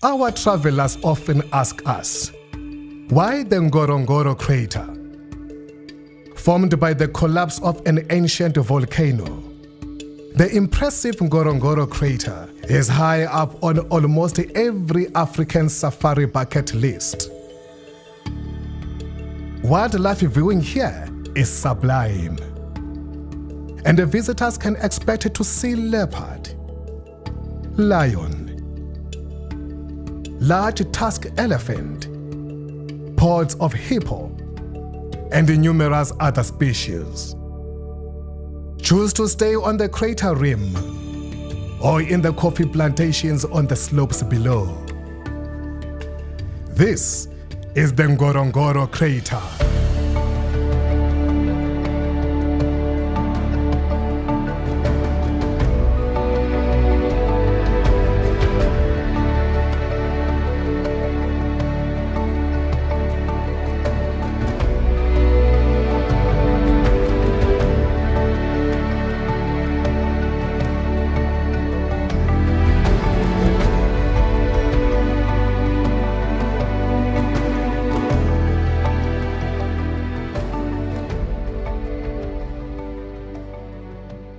Our travelers often ask us, why the Ngorongoro crater? Formed by the collapse of an ancient volcano, the impressive Ngorongoro crater is high up on almost every African safari bucket list. Wildlife viewing here is sublime, and the visitors can expect to see leopard, lion, large tusked elephant, pods of hippo, and numerous other species. Choose to stay on the crater rim or in the coffee plantations on the slopes below. This is the Ngorongoro crater.